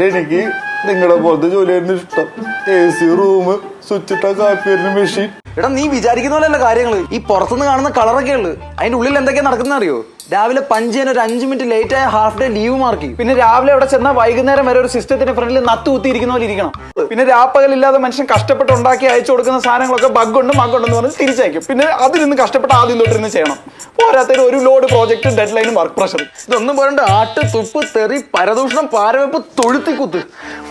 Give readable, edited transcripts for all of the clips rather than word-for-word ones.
എനിക്ക് നിങ്ങളെ പോലത്തെ ജോലിയായിരുന്നു ഇഷ്ടം. AC റൂം, സ്വിച്ച് ഇട്ട കാപ്പി മെഷീൻ. എടാ നീ വിചാരിക്കുന്ന പോലെയല്ല കാര്യങ്ങള്. ഈ പുറത്തുനിന്ന് കാണുന്ന കളറൊക്കെ ഉള്ളു, അതിന്റെ ഉള്ളിൽ എന്തൊക്കെയാ നടക്കുന്ന അറിയോ? രാവിലെ പഞ്ച് ചെയ്യാൻ ഒരു 5 മിനിറ്റ് ലേറ്റ് ആയ ഹാഫ് ഡേ ലീവ് മാർക്ക്. പിന്നെ രാവിലെ അവിടെ ചെന്നാൽ വൈകുന്നേരം വരെ ഒരു സിസ്റ്റത്തിന്റെ ഫ്രണ്ടിൽ നത്ത് കുത്തിയിരിക്കുന്ന പോലെ ഇരിക്കണം. പിന്നെ രാപ്പകലില്ലാതെ മനുഷ്യൻ കഷ്ടപ്പെട്ട് ഉണ്ടാക്കി അയച്ചു കൊടുക്കുന്ന സാധനങ്ങളൊക്കെ ബഗ്ഗുണ്ട് മഗ്ഗുണ്ടെന്ന് പറഞ്ഞ് തിരിച്ചയക്കും. പിന്നെ അതിൽ നിന്ന് കഷ്ടപ്പെട്ട് ആദ്യം തൊട്ടിരുന്ന് ചെയ്യണം. പോരാത്തൊരു ഒരു ലോഡ് പ്രോജക്റ്റ്, ഡെഡ് ലൈനും, വർക്ക് പ്രഷർ. ഇതൊന്നും പറയണ്ട. ആട്ട്, തുപ്പ്, തെറി, പരദൂഷണം, പാരവെപ്പ്, തൊഴുത്തിക്കുത്ത്,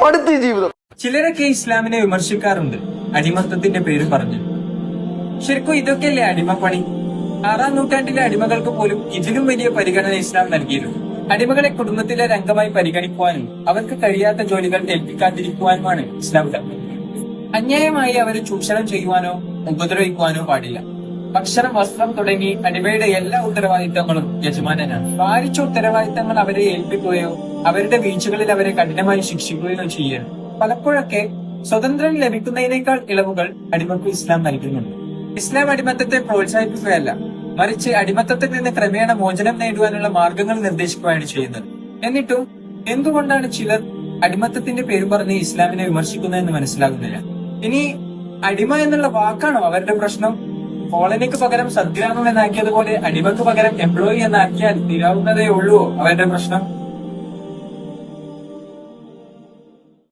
അടുത്ത ജീവിതം. ചിലരൊക്കെ ഇസ്ലാമിനെ വിമർശിക്കാറുണ്ട്, അടിമത്തത്തിന്റെ പേര് പറഞ്ഞു. ശരിക്കും ഇതൊക്കെയല്ലേ അടിമപ്പണി? 6-ാം നൂറ്റാണ്ടിലെ അടിമകൾക്ക് പോലും ഇതിലും വലിയ പരിഗണന ഇസ്ലാം നൽകിയിരുന്നു. അടിമകളെ കുടുംബത്തിലെ രംഗമായി പരിഗണിക്കുവാനും അവർക്ക് കഴിയാത്ത ജോലികൾ ഏൽപ്പിക്കാതിരിക്കുവാനുമാണ് ഇസ്ലാം അന്യായമായി അവരെ ചൂഷണം ചെയ്യുവാനോ ഉപദ്രവിക്കുവാനോ പാടില്ല. ഭക്ഷണം, വസ്ത്രം തുടങ്ങി അടിമയുടെ എല്ലാ ഉത്തരവാദിത്തങ്ങളും യജമാനനാണ്. ഭാരിച്ച ഉത്തരവാദിത്തങ്ങൾ അവരെ ഏൽപ്പിക്കുകയോ അവരുടെ വീഴ്ചകളിൽ അവരെ കഠിനമായി ശിക്ഷിക്കുകയോ ചെയ്യണം. പലപ്പോഴൊക്കെ സ്വതന്ത്രം ലഭിക്കുന്നതിനേക്കാൾ ഇളവുകൾ അടിമക്ക് ഇസ്ലാം നൽകുന്നുണ്ട്. ഇസ്ലാം അടിമത്തത്തെ പ്രോത്സാഹിപ്പിക്കുകയല്ല, മറിച്ച് അടിമത്തത്തിൽ നിന്ന് ക്രമേണ മോചനം നേടുവാനുള്ള മാർഗങ്ങൾ നിർദ്ദേശിക്കുകയാണ് ചെയ്യുന്നത്. എന്നിട്ടും എന്തുകൊണ്ടാണ് ചിലർ അടിമത്തത്തിന്റെ പേര് പറഞ്ഞ് ഇസ്ലാമിനെ വിമർശിക്കുന്നതെന്ന് മനസ്സിലാകുന്നില്ല. ഇനി അടിമ എന്നുള്ള വാക്കാണോ അവരുടെ പ്രശ്നം? കോളനിക്ക് പകരം സദ്ഗ്രാമം എന്നാക്കിയതുപോലെ അടിമക്ക് പകരം എംപ്ലോയി എന്നാക്കിയാൽ തീരാവുന്നതേ ഉള്ളൂ അവരുടെ പ്രശ്നം.